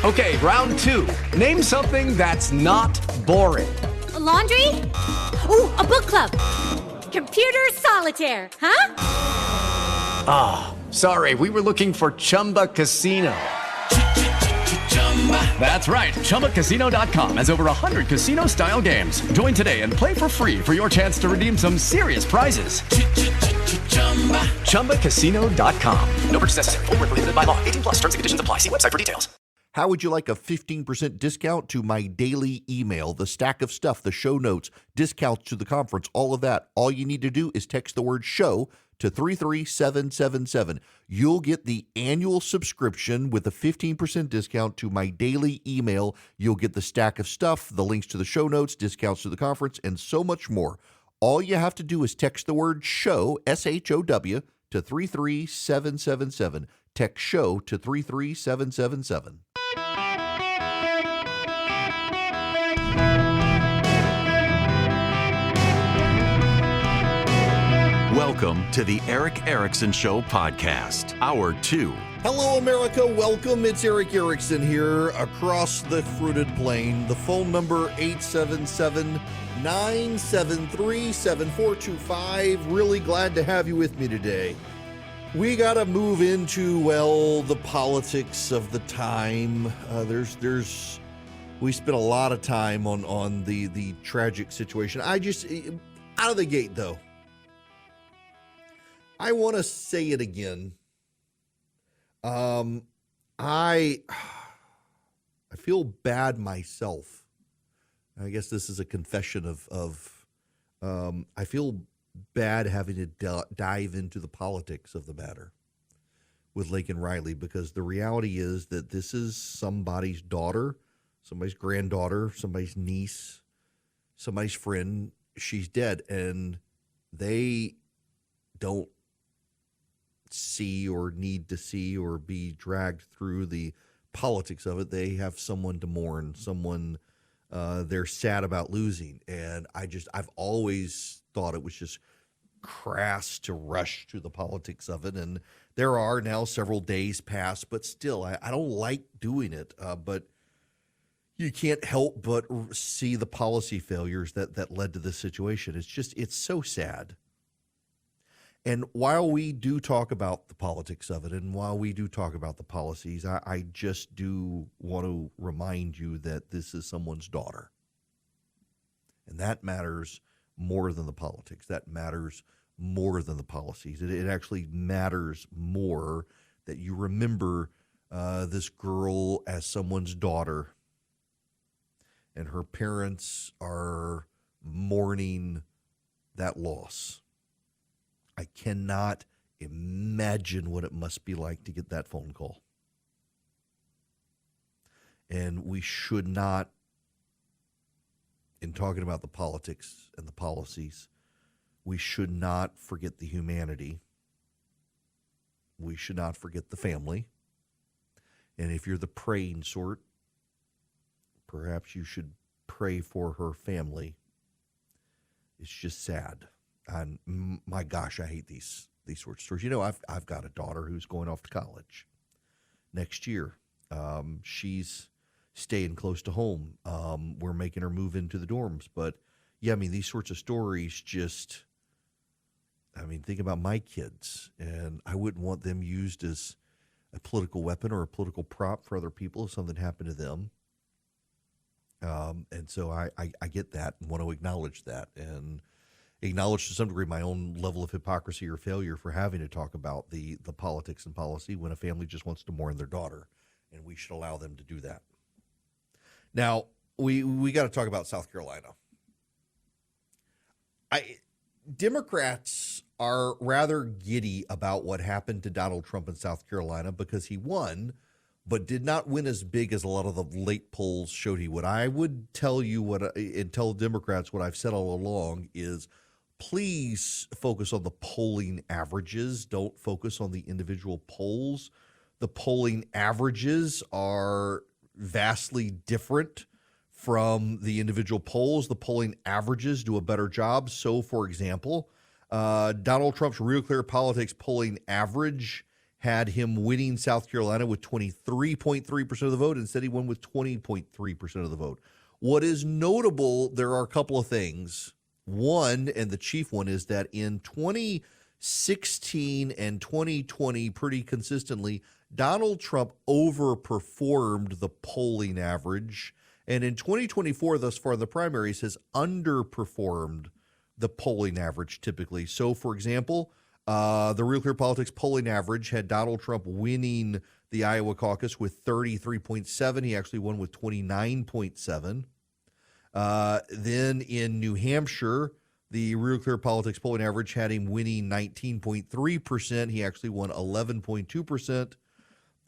Okay, round two. Name something that's not boring. A laundry? Ooh, a book club. Computer solitaire, huh? Ah, sorry, we were looking for Chumba Casino. That's right, ChumbaCasino.com has over 100 casino-style games. Join today and play for free for your chance to redeem some serious prizes. ChumbaCasino.com. No purchase necessary. Void where prohibited by law. 18 plus. Terms and conditions apply. See website for details. How would you like a 15% discount to my daily email, the stack of stuff, the show notes, discounts to the conference, all of that? All you need to do is text the word show to 33777. You'll get the annual subscription with a 15% discount to my daily email. You'll get the stack of stuff, the links to the show notes, discounts to the conference, and so much more. All you have to do is text the word show, SHOW, to 33777. Text show to 33777. Welcome to the Eric Erickson Show podcast, Hour 2. Hello, America. Welcome. It's Eric Erickson here across the fruited plain. The phone number 877-973-7425. Really glad to have you with me today. We got to move into, well, the politics of the time. We spent a lot of time on the tragic situation. Out of the gate, though, I want to say it again. I feel bad myself. I guess this is a confession of I feel bad having to dive into the politics of the matter with Laken Riley, because the reality is that this is somebody's daughter, somebody's granddaughter, somebody's niece, somebody's friend. She's dead, and they don't see or need to see or be dragged through the politics of it. They have someone to mourn, someone they're sad about losing. And I've always thought it was just crass to rush to the politics of it. And there are now several days past, but still, I don't like doing it. But you can't help but see the policy failures that led to this situation. It's so sad. And while we do talk about the politics of it, and while we do talk about the policies, I just do want to remind you that this is someone's daughter. And that matters more than the politics. That matters more than the policies. It actually matters more that you remember this girl as someone's daughter, and her parents are mourning that loss. I cannot imagine what it must be like to get that phone call. And we should not, in talking about the politics and the policies, we should not forget the humanity. We should not forget the family. And if you're the praying sort, perhaps you should pray for her family. It's just sad. And my gosh, I hate these sorts of stories. You know, I've got a daughter who's going off to college next year. She's staying close to home. We're making her move into the dorms. But, yeah, I mean, these sorts of stories just, think about my kids. And I wouldn't want them used as a political weapon or a political prop for other people if something happened to them. And so I get that and want to acknowledge that, and acknowledge to some degree my own level of hypocrisy or failure for having to talk about the politics and policy when a family just wants to mourn their daughter, and we should allow them to do that. Now, we got to talk about South Carolina. Democrats are rather giddy about what happened to Donald Trump in South Carolina because he won, but did not win as big as a lot of the late polls showed he would. I would tell you and tell Democrats what I've said all along is, please focus on the polling averages. Don't focus on the individual polls. The polling averages are vastly different from the individual polls. The polling averages do a better job. So, for example, Donald Trump's Real Clear Politics polling average had him winning South Carolina with 23.3% of the vote. Instead, he won with 20.3% of the vote. What is notable, there are a couple of things. One, and the chief one, is that in 2016 and 2020, pretty consistently, Donald Trump overperformed the polling average. And in 2024, thus far in the primaries, has underperformed the polling average typically. So, for example, the Real Clear Politics polling average had Donald Trump winning the Iowa caucus with 33.7. He actually won with 29.7. Then in New Hampshire, the Real Clear Politics polling average had him winning 19.3%. He actually won 11.2%.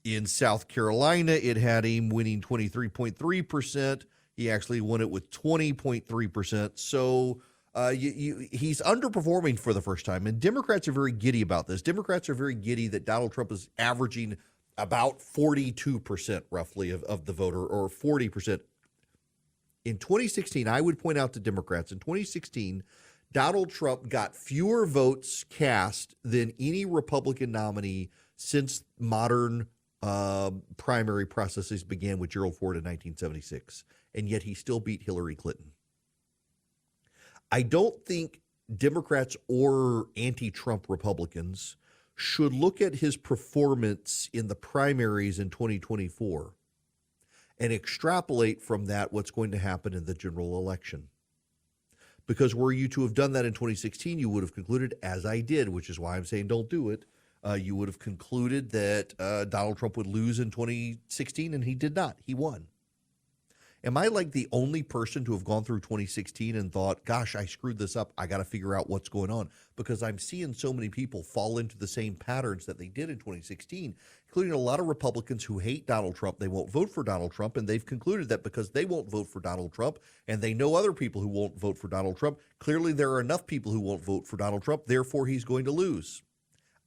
In South Carolina, it had him winning 23.3%. He actually won it with 20.3%. So he's underperforming for the first time. And Democrats are very giddy about this. Democrats are very giddy that Donald Trump is averaging about 42% roughly of the voter, or 40%. In 2016, I would point out to Democrats, in 2016, Donald Trump got fewer votes cast than any Republican nominee since modern primary processes began with Gerald Ford in 1976, and yet he still beat Hillary Clinton. I don't think Democrats or anti-Trump Republicans should look at his performance in the primaries in 2024 and extrapolate from that what's going to happen in the general election. Because were you to have done that in 2016, you would have concluded, as I did, which is why I'm saying don't do it, you would have concluded that Donald Trump would lose in 2016, and he did not. He won. Am I like the only person to have gone through 2016 and thought, gosh, I screwed this up. I got to figure out what's going on? Because I'm seeing so many people fall into the same patterns that they did in 2016, including a lot of Republicans who hate Donald Trump. They won't vote for Donald Trump, and they've concluded that because they won't vote for Donald Trump and they know other people who won't vote for Donald Trump, clearly there are enough people who won't vote for Donald Trump, therefore he's going to lose.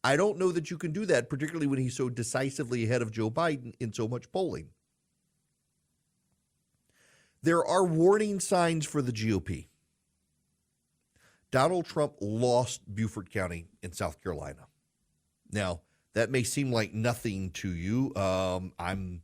I don't know that you can do that, particularly when he's so decisively ahead of Joe Biden in so much polling. There are warning signs for the GOP. Donald Trump lost Beaufort County in South Carolina. Now, that may seem like nothing to you. I'm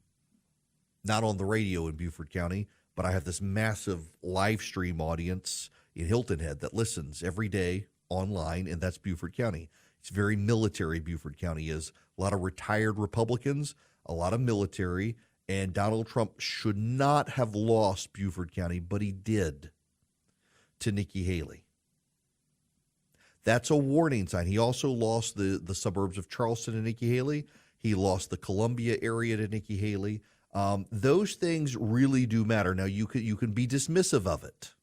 not on the radio in Beaufort County, but I have this massive live stream audience in Hilton Head that listens every day online, and that's Beaufort County. It's very military, Beaufort County is. A lot of retired Republicans, a lot of military, and Donald Trump should not have lost Beaufort County, but he did, to Nikki Haley. That's a warning sign. He also lost the suburbs of Charleston to Nikki Haley. He lost the Columbia area to Nikki Haley. Those things really do matter. Now, you can be dismissive of it,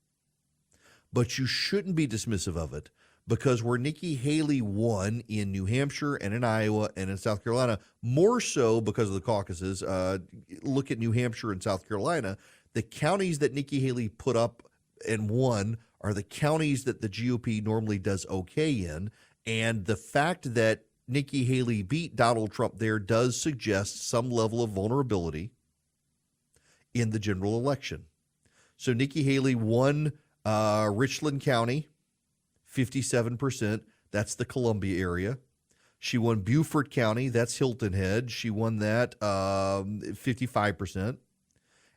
but you shouldn't be dismissive of it, because where Nikki Haley won in New Hampshire and in Iowa and in South Carolina, more so because of the caucuses, look at New Hampshire and South Carolina, the counties that Nikki Haley put up and won are the counties that the GOP normally does okay in. And the fact that Nikki Haley beat Donald Trump there does suggest some level of vulnerability in the general election. So Nikki Haley won Richland County, 57%. That's the Columbia area. She won Beaufort County. That's Hilton Head. She won that 55%.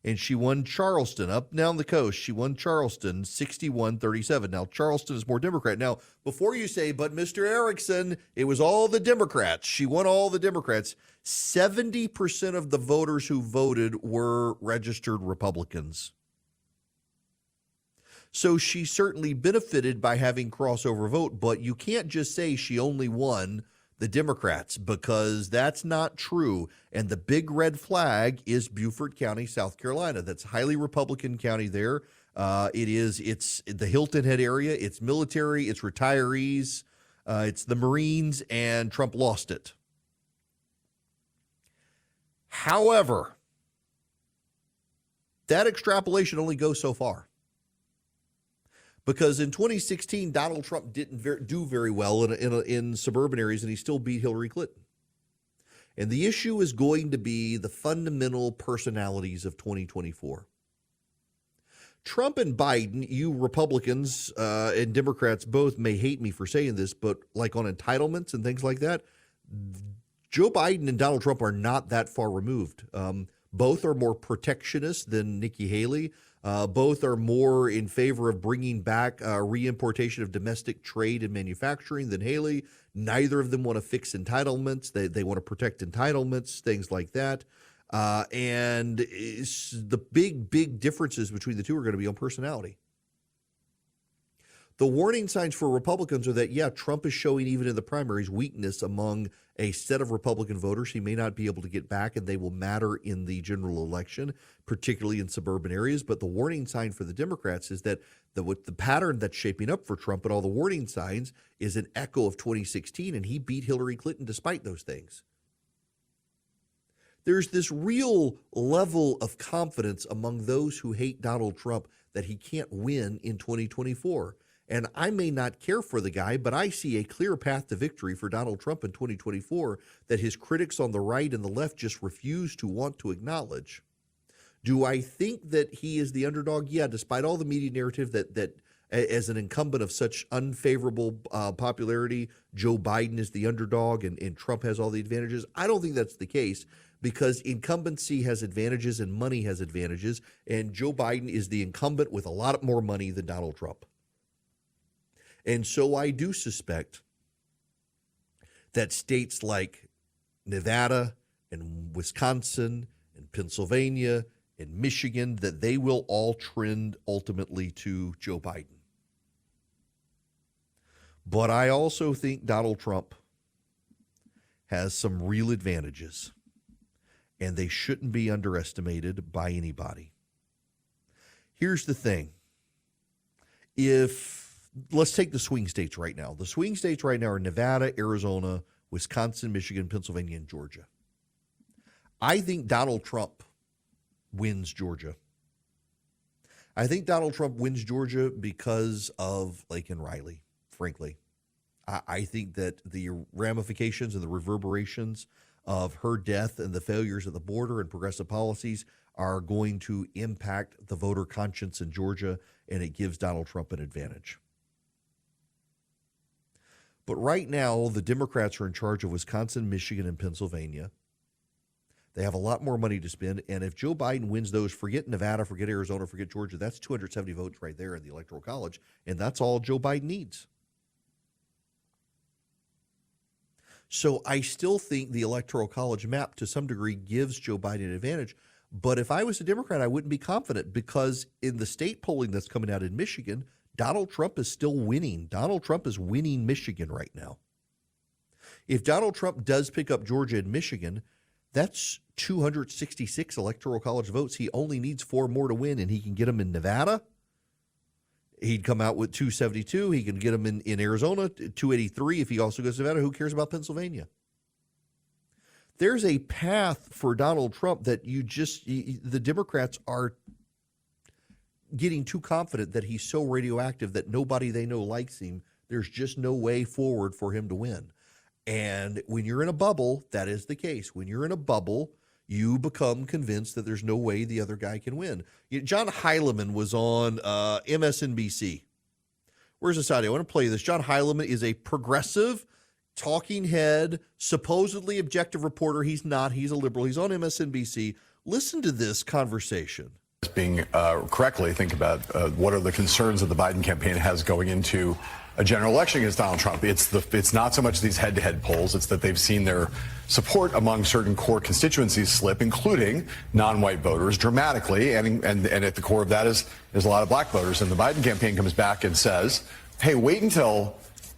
And she won Charleston, up down the coast. She won Charleston 61-37. Now, Charleston is more Democrat. Now, before you say, but Mr. Erickson, it was all the Democrats. She won all the Democrats. 70% of the voters who voted were registered Republicans. So she certainly benefited by having crossover vote, but you can't just say she only won the Democrats, because that's not true. And the big red flag is Beaufort County, South Carolina. That's highly Republican county there. It's the Hilton Head area. It's military, it's retirees, it's the Marines, and Trump lost it. However, that extrapolation only goes so far. Because in 2016, Donald Trump didn't do very well in suburban areas, and he still beat Hillary Clinton. And the issue is going to be the fundamental personalities of 2024. Trump and Biden, you Republicans and Democrats both may hate me for saying this, but like on entitlements and things like that, Joe Biden and Donald Trump are not that far removed. Both are more protectionist than Nikki Haley. Both are more in favor of bringing back reimportation of domestic trade and manufacturing than Haley. Neither of them want to fix entitlements. They want to protect entitlements, things like that. And the big differences between the two are going to be on personality. The warning signs for Republicans are that, yeah, Trump is showing, even in the primaries, weakness among a set of Republican voters he may not be able to get back, and they will matter in the general election, particularly in suburban areas. But the warning sign for the Democrats is that the pattern that's shaping up for Trump and all the warning signs is an echo of 2016, and he beat Hillary Clinton despite those things. There's this real level of confidence among those who hate Donald Trump that he can't win in 2024. And I may not care for the guy, but I see a clear path to victory for Donald Trump in 2024 that his critics on the right and the left just refuse to want to acknowledge. Do I think that he is the underdog? Yeah, despite all the media narrative that as an incumbent of such unfavorable popularity, Joe Biden is the underdog and Trump has all the advantages. I don't think that's the case, because incumbency has advantages and money has advantages, and Joe Biden is the incumbent with a lot more money than Donald Trump. And so I do suspect that states like Nevada and Wisconsin and Pennsylvania and Michigan, that they will all trend ultimately to Joe Biden. But I also think Donald Trump has some real advantages, and they shouldn't be underestimated by anybody. Here's the thing. Let's take the swing states right now. The swing states right now are Nevada, Arizona, Wisconsin, Michigan, Pennsylvania, and Georgia. I think Donald Trump wins Georgia. I think Donald Trump wins Georgia because of Laken Riley, frankly. I think that the ramifications and the reverberations of her death and the failures at the border and progressive policies are going to impact the voter conscience in Georgia, and it gives Donald Trump an advantage. But right now, the Democrats are in charge of Wisconsin, Michigan, and Pennsylvania. They have a lot more money to spend, and if Joe Biden wins those, forget Nevada, forget Arizona, forget Georgia, that's 270 votes right there in the Electoral College, and that's all Joe Biden needs. So I still think the Electoral College map, to some degree, gives Joe Biden an advantage. But if I was a Democrat, I wouldn't be confident, because in the state polling that's coming out in Michigan, Donald Trump is still winning. Donald Trump is winning Michigan right now. If Donald Trump does pick up Georgia and Michigan, that's 266 Electoral College votes. He only needs 4 more to win, and he can get them in Nevada. He'd come out with 272. He can get them in Arizona, 283 if he also goes to Nevada. Who cares about Pennsylvania? There's a path for Donald Trump that the Democrats are getting too confident that he's so radioactive that nobody they know likes him. There's just no way forward for him to win. And when you're in a bubble, that is the case. When you're in a bubble, you become convinced that there's no way the other guy can win. John Heilemann was on MSNBC. Where's this audio? I want to play this. John Heilemann is a progressive, talking head, supposedly objective reporter. He's not. He's a liberal. He's on MSNBC. Listen to this conversation. Being correctly, think about what are the concerns that the Biden campaign has going into a general election against Donald Trump. It's not so much these head-to-head polls. It's that they've seen their support among certain core constituencies slip, including non-white voters, dramatically. And at the core of that is a lot of black voters. And the Biden campaign comes back and says, hey, wait until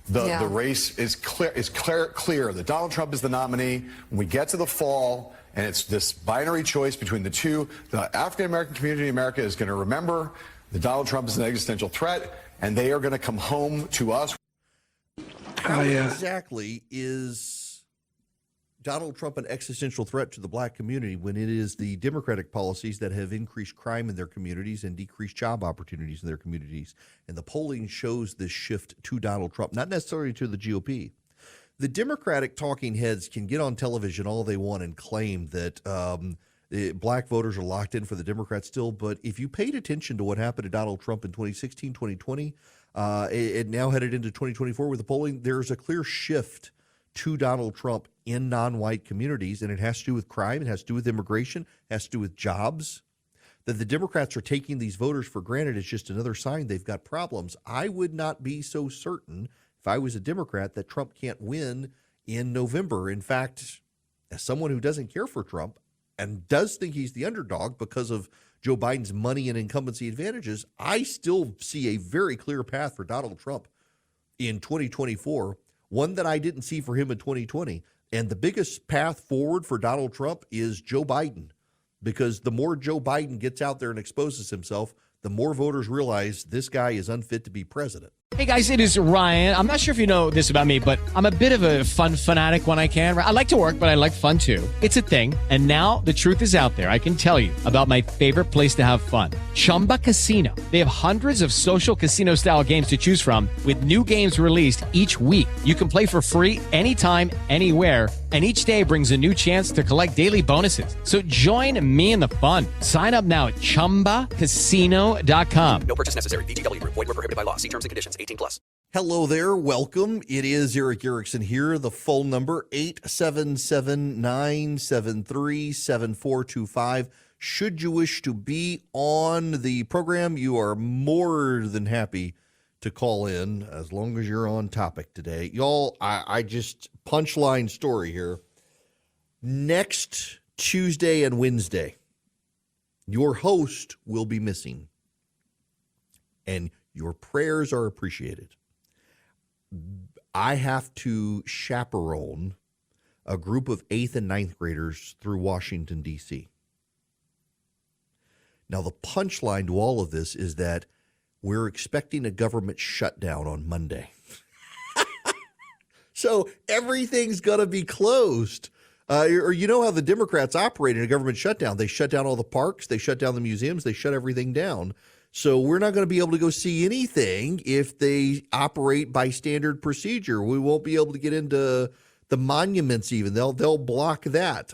the race is clear that Donald Trump is the nominee. When we get to the fall, and it's this binary choice between the two, the African-American community in America is going to remember that Donald Trump is an existential threat, and they are going to come home to us. How exactly is Donald Trump an existential threat to the black community when it is the Democratic policies that have increased crime in their communities and decreased job opportunities in their communities? And the polling shows this shift to Donald Trump, not necessarily to the GOP. The Democratic talking heads can get on television all they want and claim that black voters are locked in for the Democrats still. But if you paid attention to what happened to Donald Trump in 2016, 2020, it now headed into 2024 with the polling, there's a clear shift to Donald Trump in non-white communities, and it has to do with crime, it has to do with immigration, it has to do with jobs. That the Democrats are taking these voters for granted is just another sign they've got problems. I would not be so certain if I was a Democrat that Trump can't win in November. In fact, as someone who doesn't care for Trump and does think he's the underdog because of Joe Biden's money and incumbency advantages, I still see a very clear path for Donald Trump in 2024, one that I didn't see for him in 2020. And the biggest path forward for Donald Trump is Joe Biden, because the more Joe Biden gets out there and exposes himself, the more voters realize this guy is unfit to be president. Hey guys, it is Ryan. I'm not sure if you know this about me, but I'm a bit of a fun fanatic when I can. I like to work, but I like fun too. It's a thing. And now the truth is out there. I can tell you about my favorite place to have fun. Chumba Casino. They have hundreds of social casino style games to choose from with new games released each week. You can play for free anytime, anywhere. And each day brings a new chance to collect daily bonuses. So join me in the fun. Sign up now at ChumbaCasino.com. No purchase necessary. VGW Group. Void where prohibited by law. See terms and conditions. 18+. Hello there. Welcome. It is Eric Erickson here. The phone number, 877-973-7425. Should you wish to be on the program, you are more than happy to call in as long as you're on topic today. Y'all, I just punchline story here. Next Tuesday and Wednesday, your host will be missing, and your prayers are appreciated. I have to chaperone a group of 8th and 9th graders through Washington, D.C. Now, the punchline to all of this is that we're expecting a government shutdown on Monday. So everything's going to be closed. Or you know how the Democrats operate in a government shutdown. They shut down all the parks. They shut down the museums. They shut everything down. So we're not going to be able to go see anything if they operate by standard procedure. We won't be able to get into the monuments even. They'll block that.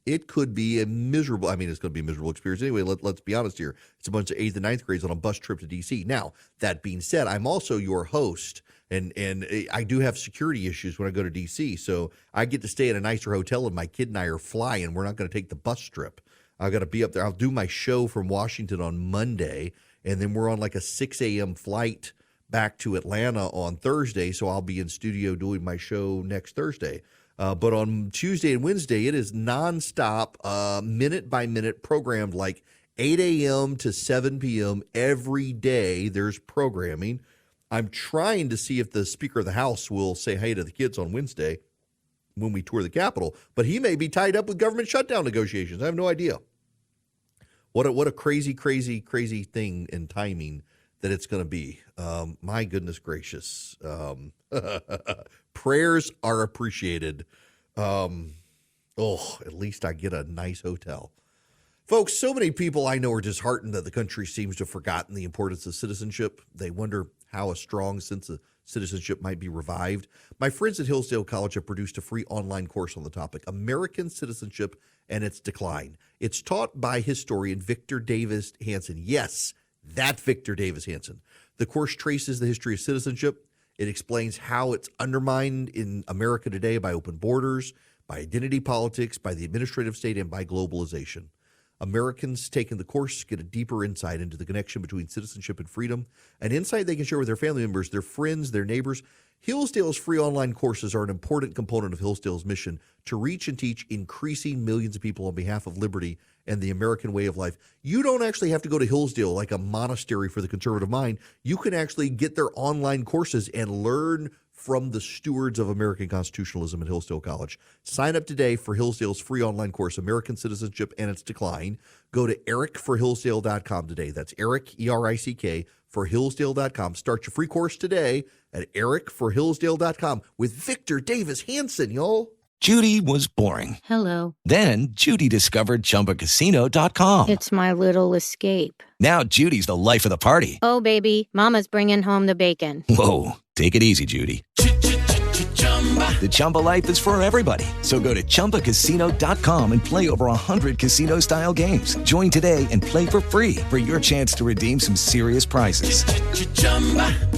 It could be a miserable, I mean, it's going to be a miserable experience anyway. Let's be honest here. It's a bunch of 8th and 9th grades on a bus trip to D.C. Now, that being said, I'm also your host, and I do have security issues when I go to D.C., so I get to stay at a nicer hotel, and my kid and I are flying. We're not going to take the bus trip. I got to be up there. I'll do my show from Washington on Monday, and then we're on like a 6 a.m. flight back to Atlanta on Thursday, so I'll be in studio doing my show next Thursday. But on Tuesday and Wednesday, it is nonstop, minute-by-minute programmed, like 8 a.m. to 7 p.m. every day. There's programming. I'm trying to see if the Speaker of the House will say hey to the kids on Wednesday when we tour the Capitol, but he may be tied up with government shutdown negotiations. I have no idea. What a crazy, crazy, crazy thing in timing that it's going to be. My goodness gracious. Prayers are appreciated. At least I get a nice hotel. Folks, so many people I know are disheartened that the country seems to have forgotten the importance of citizenship. They wonder how a strong sense of citizenship might be revived. My friends at Hillsdale College have produced a free online course on the topic, American Citizenship and Its Decline. It's taught by historian Victor Davis Hanson. Yes, that Victor Davis Hanson. The course traces the history of citizenship. It explains how it's undermined in America today by open borders, by identity politics, by the administrative state, and by globalization. Americans taking the course get a deeper insight into the connection between citizenship and freedom, an insight they can share with their family members, their friends, their neighbors. Hillsdale's free online courses are an important component of Hillsdale's mission to reach and teach increasing millions of people on behalf of liberty and the American way of life. You don't actually have to go to Hillsdale like a monastery for the conservative mind. You can actually get their online courses and learn from the stewards of American constitutionalism at Hillsdale College. Sign up today for Hillsdale's free online course, American Citizenship and Its Decline. Go to ericforhillsdale.com today. That's Eric, E-R-I-C-K, for Hillsdale.com. Start your free course today at ericforhillsdale.com with Victor Davis Hanson, y'all. Judy was boring. Hello. Then Judy discovered ChumbaCasino.com. It's my little escape. Now Judy's the life of the party. Oh, baby, mama's bringing home the bacon. Whoa, take it easy, Judy. The Chumba life is for everybody. So go to ChumbaCasino.com and play over 100 casino-style games. Join today and play for free for your chance to redeem some serious prizes.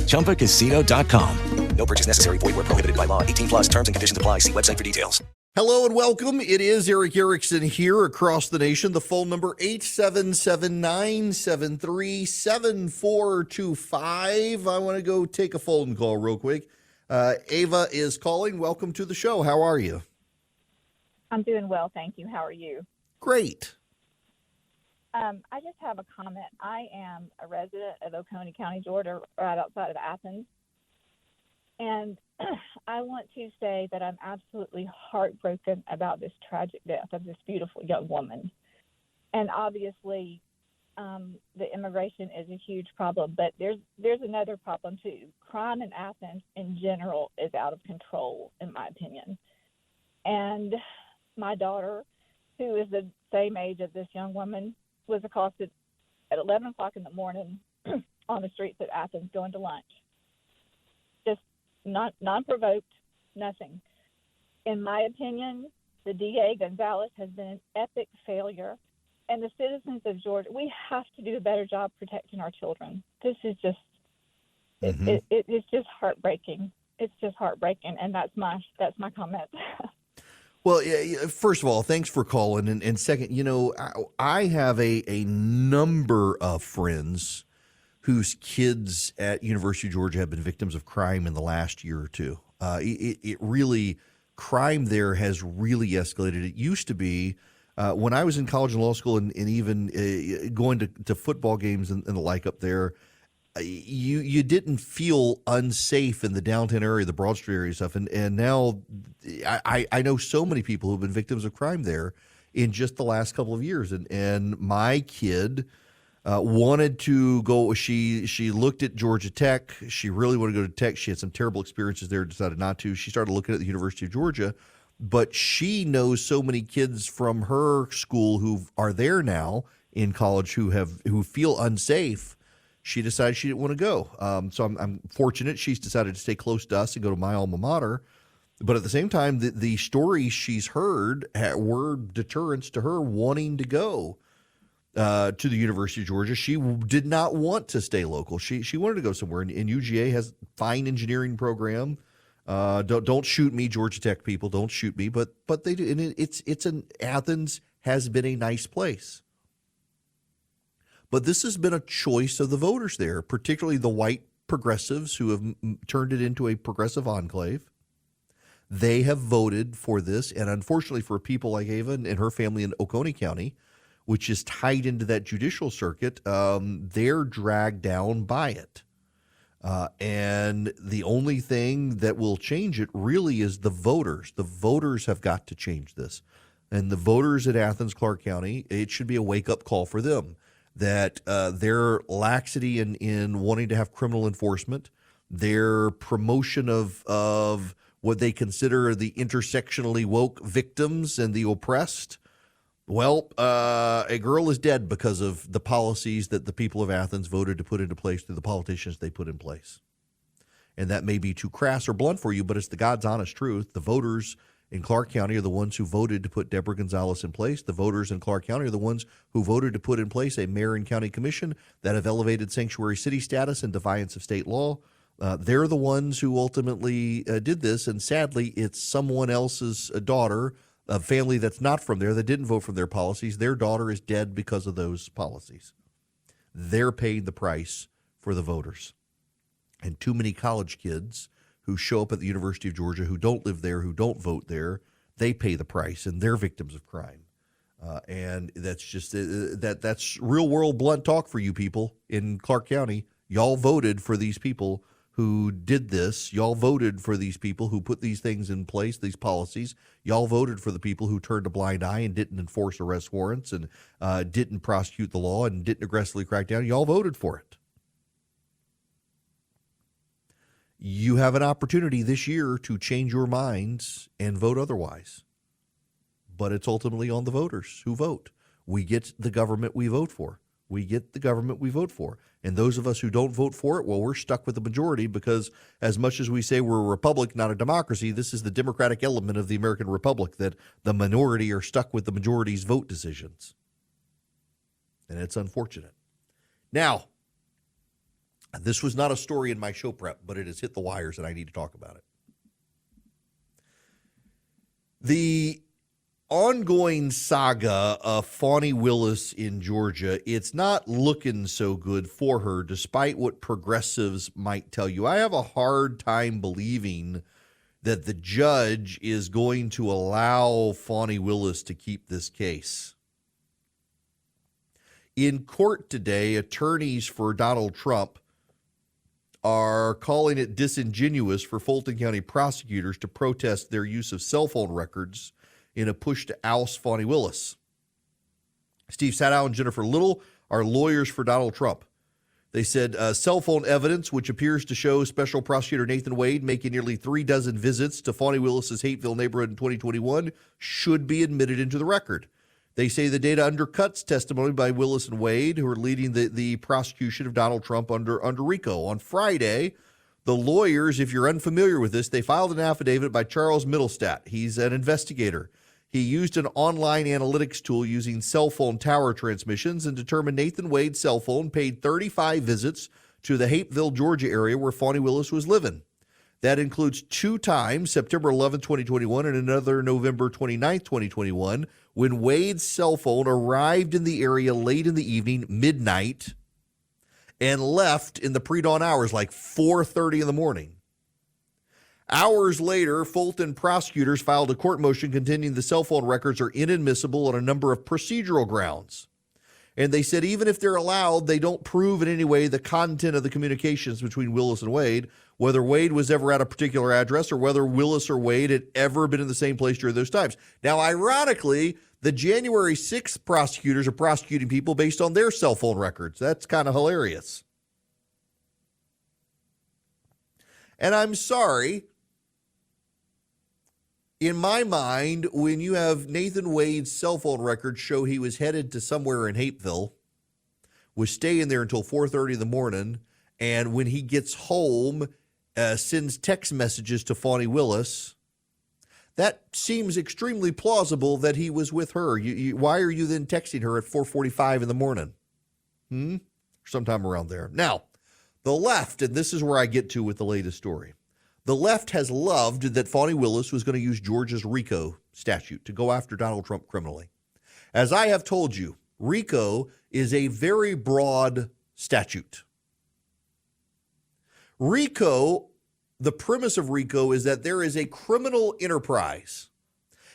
ChumbaCasino.com. No purchase necessary. Void where prohibited by law. 18 plus terms and conditions apply. See website for details. Hello and welcome. It is Eric Erickson here across the nation. The phone number 877-973-7425. I want to go take a phone call real quick. Ava is calling. Welcome to the show. How are you? I'm doing well, thank you. How are you? Great. I just have a comment. I am a resident of Oconee County, Georgia, right outside of Athens. And I want to say that I'm absolutely heartbroken about this tragic death of this beautiful young woman. And obviously, the immigration is a huge problem, but there's another problem too. Crime in Athens in general is out of control, in my opinion. And my daughter, who is the same age as this young woman, was accosted at 11 o'clock in the morning on the streets of Athens going to lunch. Just non-provoked, nothing. In my opinion, the DA, Gonzalez, has been an epic failure. And the citizens of Georgia, we have to do a better job protecting our children. This is just, it's just heartbreaking. It's just heartbreaking, and that's my comment. Well, first of all, thanks for calling. And second, I have a number of friends whose kids at University of Georgia have been victims of crime in the last year or two. It really, crime there has really escalated. It used to be when I was in college and law school and even going to football games and the like up there, you didn't feel unsafe in the downtown area, the Broad Street area stuff. And now I know so many people who've been victims of crime there in just the last couple of years. And my kid wanted to go. She looked at Georgia Tech. She really wanted to go to Tech. She had some terrible experiences there, decided not to. She started looking at the University of Georgia. But she knows so many kids from her school who are there now in college who feel unsafe. She decided she didn't want to go. So I'm fortunate she's decided to stay close to us and go to my alma mater. But at the same time, the stories she's heard were deterrents to her wanting to go to the University of Georgia. She did not want to stay local. She wanted to go somewhere. And UGA has a fine engineering program. Don't shoot me, Georgia Tech people. Don't shoot me. But they do. And Athens has been a nice place. But this has been a choice of the voters there, particularly the white progressives who have turned it into a progressive enclave. They have voted for this. And unfortunately for people like Ava and her family in Oconee County, which is tied into that judicial circuit, they're dragged down by it. And the only thing that will change it really is the voters. The voters have got to change this. And the voters at Athens, Clark County, it should be a wake-up call for them. That their laxity in wanting to have criminal enforcement, their promotion of what they consider the intersectionally woke victims and the oppressed, well, a girl is dead because of the policies that the people of Athens voted to put into place through the politicians they put in place. And that may be too crass or blunt for you, but it's the God's honest truth. The voters in Clark County are the ones who voted to put Deborah Gonzalez in place. The voters in Clark County are the ones who voted to put in place a mayor and county commission that have elevated sanctuary city status in defiance of state law. They're the ones who ultimately did this, and sadly, it's someone else's daughter, a family that's not from there, that didn't vote for their policies. Their daughter is dead because of those policies. They're paying the price for the voters. And too many college kids who show up at the University of Georgia, who don't live there, who don't vote there, they pay the price, and they're victims of crime. And that's just that's real world blunt talk for you people in Clark County. Y'all voted for these people who did this. Y'all voted for these people who put these things in place, these policies. Y'all voted for the people who turned a blind eye and didn't enforce arrest warrants and didn't prosecute the law and didn't aggressively crack down. Y'all voted for it. You have an opportunity this year to change your minds and vote otherwise. But it's ultimately on the voters who vote. We get the government we vote for. We get the government we vote for. And those of us who don't vote for it, well, we're stuck with the majority because as much as we say we're a republic, not a democracy, this is the democratic element of the American republic, that the minority are stuck with the majority's vote decisions. And it's unfortunate. Now, This was not a story in my show prep, but it has hit the wires, and I need to talk about it. The ongoing saga of Fani Willis in Georgia, it's not looking so good for her, despite what progressives might tell you. I have a hard time believing that the judge is going to allow Fani Willis to keep this case. In court today, attorneys for Donald Trump are calling it disingenuous for Fulton County prosecutors to protest their use of cell phone records in a push to oust Fani Willis. Steve Sadow and Jennifer Little are lawyers for Donald Trump. They said cell phone evidence, which appears to show Special Prosecutor Nathan Wade making nearly 36 visits to Fani Willis's Hateville neighborhood in 2021, should be admitted into the record. They say the data undercuts testimony by Willis and Wade, who are leading the prosecution of Donald Trump under RICO. On Friday, the lawyers, if you're unfamiliar with this, they filed an affidavit by Charles Middlestat. He's an investigator. He used an online analytics tool using cell phone tower transmissions and determined Nathan Wade's cell phone paid 35 visits to the Hateville, Georgia area where Fani Willis was living. That includes 2 times, September 11, 2021, and another November 29, 2021, when Wade's cell phone arrived in the area late in the evening, midnight, and left in the pre-dawn hours, like 4:30 in the morning. Hours later, Fulton prosecutors filed a court motion contending the cell phone records are inadmissible on a number of procedural grounds. And they said even if they're allowed, they don't prove in any way the content of the communications between Willis and Wade, whether Wade was ever at a particular address or whether Willis or Wade had ever been in the same place during those times. Now, ironically, the January 6th prosecutors are prosecuting people based on their cell phone records. That's kind of hilarious. And I'm sorry. In my mind, when you have Nathan Wade's cell phone records show he was headed to somewhere in Hateville, was staying there until 4:30 in the morning, and when he gets home, sends text messages to Fani Willis, that seems extremely plausible that he was with her. Why are you then texting her at 4:45 in the morning? Sometime around there. Now, the left, and this is where I get to with the latest story. The left has loved that Fani Willis was going to use Georgia's RICO statute to go after Donald Trump criminally. As I have told you, RICO is a very broad statute. RICO, the premise of RICO is that there is a criminal enterprise.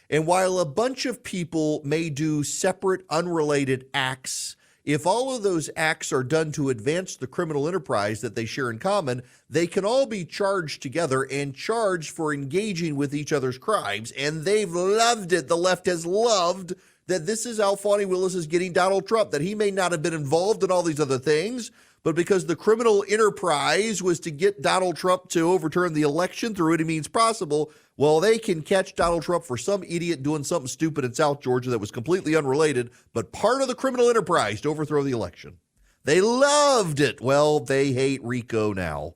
And while a bunch of people may do separate, unrelated acts, if all of those acts are done to advance the criminal enterprise that they share in common, they can all be charged together and charged for engaging with each other's crimes. And they've loved it. The left has loved that this is how Fani Willis is getting Donald Trump, that he may not have been involved in all these other things, but because the criminal enterprise was to get Donald Trump to overturn the election through any means possible, well, they can catch Donald Trump for some idiot doing something stupid in South Georgia that was completely unrelated, but part of the criminal enterprise to overthrow the election. They loved it. Well, they hate RICO now.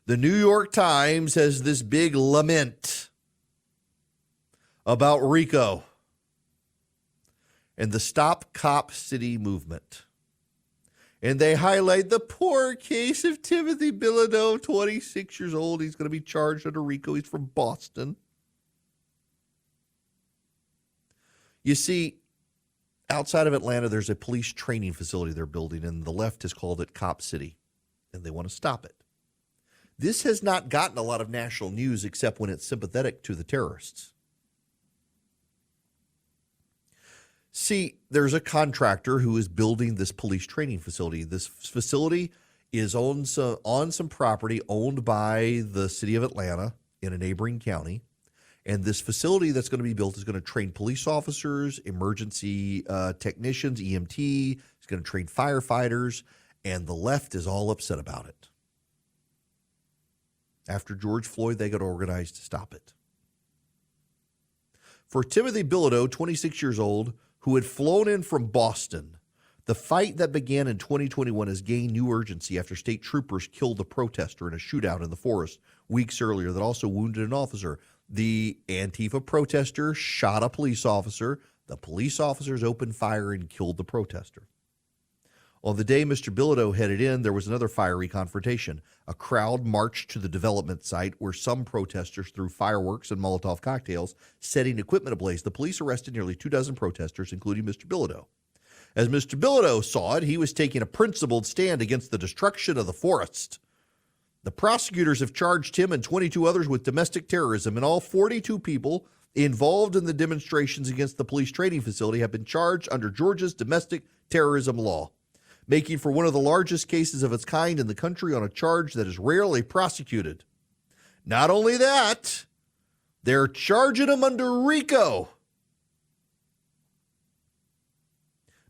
The New York Times has this big lament about RICO and the Stop Cop City movement. And they highlight the poor case of Timothy Bilodeau, 26 years old. He's going to be charged under RICO. He's from Boston. You see, outside of Atlanta, there's a police training facility they're building, and the left has called it Cop City, and they want to stop it. This has not gotten a lot of national news except when it's sympathetic to the terrorists. See, there's a contractor who is building this police training facility. This facility is on some property owned by the city of Atlanta in a neighboring county. And this facility that's going to be built is going to train police officers, emergency technicians, EMT. It's going to train firefighters. And the left is all upset about it. After George Floyd, they got organized to stop it. For Timothy Bilodeau, 26 years old, who had flown in from Boston, the fight that began in 2021 has gained new urgency after state troopers killed a protester in a shootout in the forest weeks earlier that also wounded an officer. The Antifa protester shot a police officer. The police officers opened fire and killed the protester. On the day Mr. Bilodeau headed in, there was another fiery confrontation. A crowd marched to the development site where some protesters threw fireworks and Molotov cocktails, setting equipment ablaze. The police arrested nearly 24 protesters, including Mr. Bilodeau. As Mr. Bilodeau saw it, he was taking a principled stand against the destruction of the forest. The prosecutors have charged him and 22 others with domestic terrorism, and all 42 people involved in the demonstrations against the police training facility have been charged under Georgia's domestic terrorism law, making for one of the largest cases of its kind in the country on a charge that is rarely prosecuted. Not only that, they're charging him under RICO.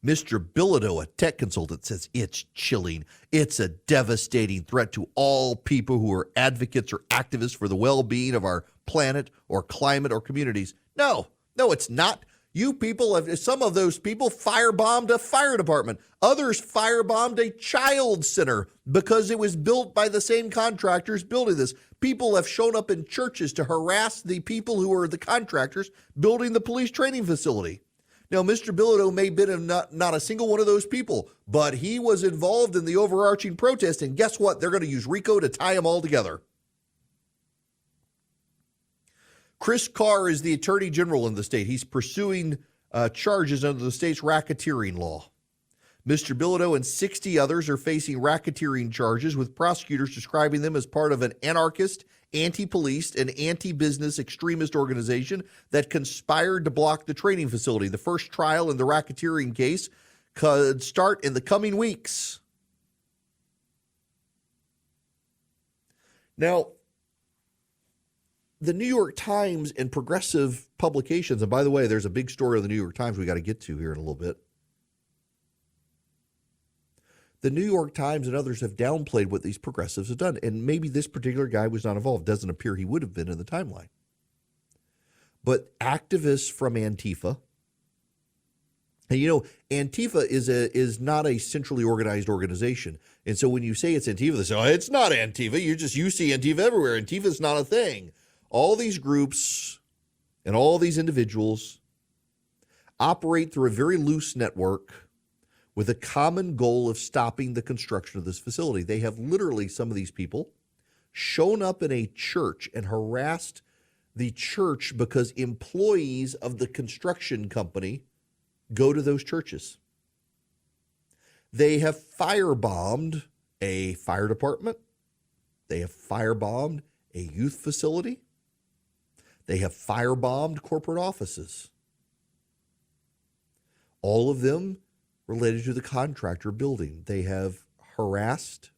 Mr. Bilodeau, a tech consultant, says it's chilling. It's a devastating threat to all people who are advocates or activists for the well-being of our planet or climate or communities. No, it's not. You people, some of those people firebombed a fire department. Others firebombed a child center because it was built by the same contractors building this. People have shown up in churches to harass the people who are the contractors building the police training facility. Now, Mr. Bilodeau may have been not a single one of those people, but he was involved in the overarching protest, and guess what? They're going to use RICO to tie them all together. Chris Carr is the attorney general in the state. He's pursuing charges under the state's racketeering law. Mr. Bilodeau and 60 others are facing racketeering charges, with prosecutors describing them as part of an anarchist, anti-police, and anti-business extremist organization that conspired to block the training facility. The first trial in the racketeering case could start in the coming weeks. Now, the New York Times and progressive publications, and by the way, there's a big story of the New York Times we got to get to here in a little bit. The New York Times and others have downplayed what these progressives have done, and maybe this particular guy was not involved. Doesn't appear he would have been in the timeline. But activists from Antifa, and Antifa is not a centrally organized organization. And so when you say it's Antifa, they say, oh, it's not Antifa. You see Antifa everywhere. Antifa's not a thing. All these groups and all these individuals operate through a very loose network with a common goal of stopping the construction of this facility. They have literally, some of these people, shown up in a church and harassed the church because employees of the construction company go to those churches. They have firebombed a fire department. They have firebombed a youth facility. They have firebombed corporate offices. All of them related to the contractor building. They have harassed.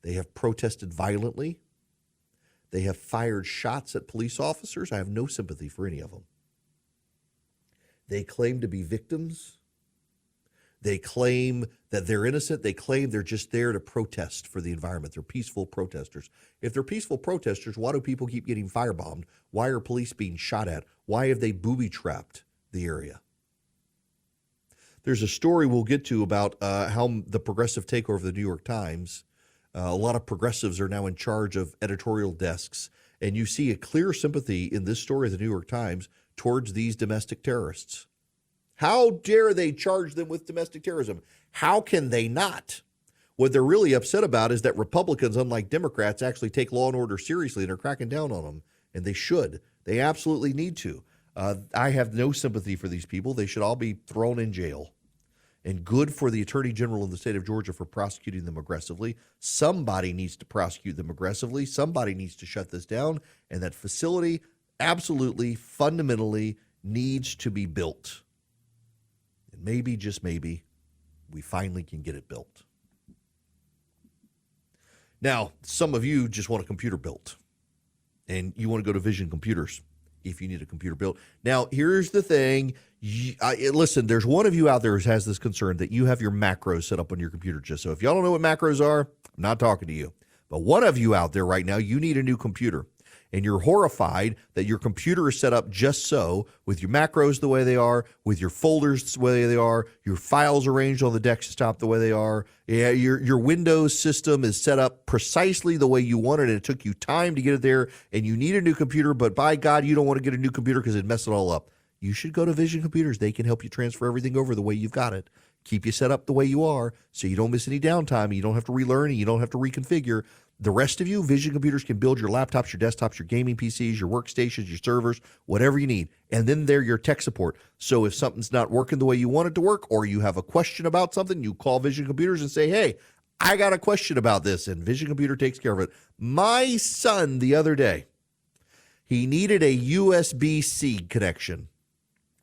They have protested violently. They have fired shots at police officers. I have no sympathy for any of them. They claim to be victims. They claim that they're innocent. They claim they're just there to protest for the environment. They're peaceful protesters. If they're peaceful protesters, why do people keep getting firebombed? Why are police being shot at? Why have they booby-trapped the area? There's a story we'll get to about how the progressive takeover of the New York Times, a lot of progressives are now in charge of editorial desks, and you see a clear sympathy in this story of the New York Times towards these domestic terrorists. How dare they charge them with domestic terrorism? How can they not? What they're really upset about is that Republicans, unlike Democrats, actually take law and order seriously and are cracking down on them, and they should. They absolutely need to. I have no sympathy for these people. They should all be thrown in jail. And good for the Attorney General in the state of Georgia for prosecuting them aggressively. Somebody needs to prosecute them aggressively. Somebody needs to shut this down. And that facility absolutely, fundamentally needs to be built. And maybe, just maybe, we finally can get it built. Now, some of you just want a computer built. And you want to go to Vision Computers if you need a computer built. Now, here's the thing. Listen, there's one of you out there who has this concern that you have your macros set up on your computer. Just so if y'all don't know what macros are, I'm not talking to you. But one of you out there right now, you need a new computer. And you're horrified that your computer is set up just so, with your macros the way they are, with your folders the way they are, your files arranged on the desktop the way they are. Yeah, your Windows system is set up precisely the way you want it, and it took you time to get it there, and you need a new computer, but by God, you don't want to get a new computer because it'd mess it all up. You should go to Vision Computers. They can help you transfer everything over the way you've got it. keep you set up the way you are so you don't miss any downtime, and you don't have to relearn, and you don't have to reconfigure. The rest of you, Vision Computers can build your laptops, your desktops, your gaming PCs, your workstations, your servers, whatever you need. And then they're your tech support. So if something's not working the way you want it to work, or you have a question about something, you call Vision Computers and say, hey, I got a question about this, and Vision Computer takes care of it. My son the other day, he needed a USB-C connection,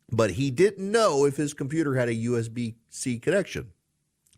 but he didn't know if his computer had a USB-C connection.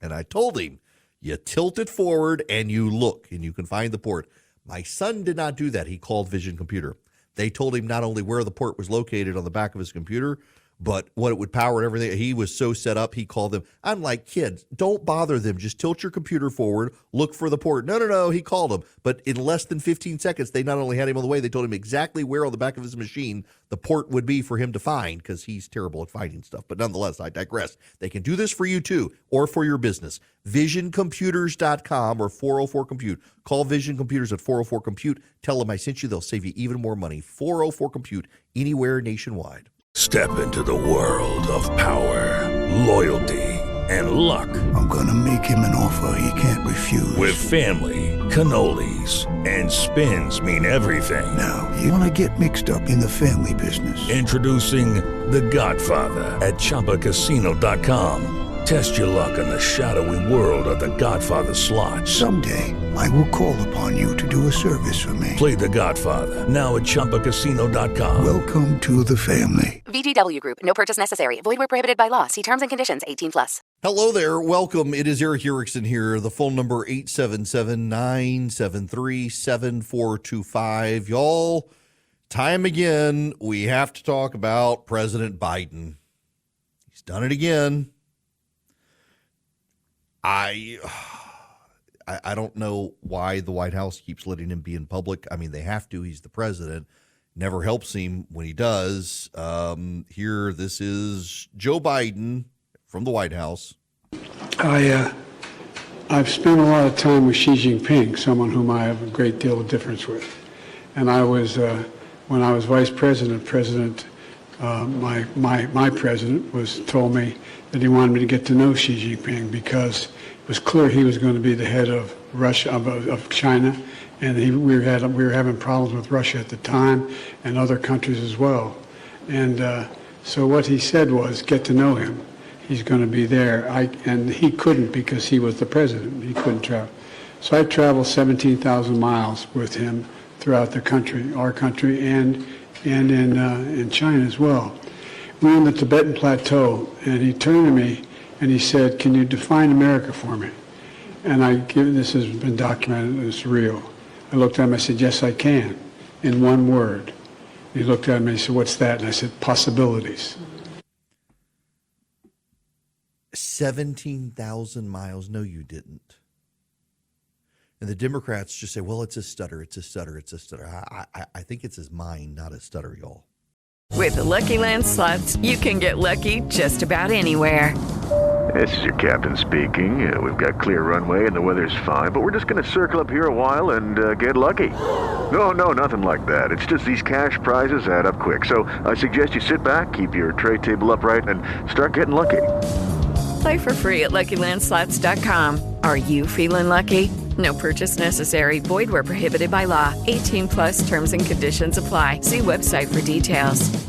And I told him, you tilt it forward and you look, and you can find the port. My son did not do that. He called Vision Computer. They told him not only where the port was located on the back of his computer, but what it would power and everything. He was so set up, he called them. I'm like, kids, don't bother them. Just tilt your computer forward, look for the port. No, he called them. But in less than 15 seconds, they not only had him on the way, they told him exactly where on the back of his machine the port would be for him to find, because he's terrible at finding stuff. But nonetheless, I digress. They can do this for you too, or for your business. VisionComputers.com or 404-COMPUTE. Call Vision Computers at 404-COMPUTE. Tell them I sent you. They'll save you even more money. 404-COMPUTE, anywhere nationwide. Step into the world of power, loyalty, and luck. I'm going to make him an offer he can't refuse. With family, cannolis, and spins mean everything. Now, you want to get mixed up in the family business. Introducing The Godfather at ChumbaCasino.com. Test your luck in the shadowy world of The Godfather slot. Someday, I will call upon you to do a service for me. Play The Godfather now at ChumbaCasino.com. Welcome to the family. VGW Group. No purchase necessary. Void where prohibited by law. See terms and conditions. 18+. Hello there. Welcome. It is Eric Erickson here. The phone number 877-973-7425. Y'all, time again, we have to talk about President Biden. He's done it again. I don't know why the White House keeps letting him be in public. I mean, they have to. He's the president. Never helps him when he does. Here, this is Joe Biden from the White House. I've spent a lot of time with Xi Jinping, someone whom I have a great deal of difference with. And I was, when I was vice president, my president told me that he wanted me to get to know Xi Jinping because it was clear he was going to be the head of Russia, of China, and we were having problems with Russia at the time and other countries as well. And so what he said was, get to know him. He's going to be there. And he couldn't because he was the president. He couldn't travel. So I traveled 17,000 miles with him throughout the country, our country, and in China as well. We were on the Tibetan Plateau, and he turned to me and he said, can you define America for me? And this has been documented, it's real. I looked at him, I said, yes, I can, in one word. He looked at me and he said, what's that? And I said, possibilities. 17,000 miles. No, you didn't. And the Democrats just say, well, it's a stutter, it's a stutter, it's a stutter. I think it's his mind, not a stutter, y'all. With the Lucky Land Slots, you can get lucky just about anywhere. This is your captain speaking. We've got clear runway and the weather's fine, but we're just going to circle up here a while and get lucky. No, nothing like that. It's just these cash prizes add up quick. So I suggest you sit back, keep your tray table upright, and start getting lucky. Play for free at LuckyLandSlots.com. Are you feeling lucky? No purchase necessary. Void where prohibited by law. 18+ terms and conditions apply. See website for details.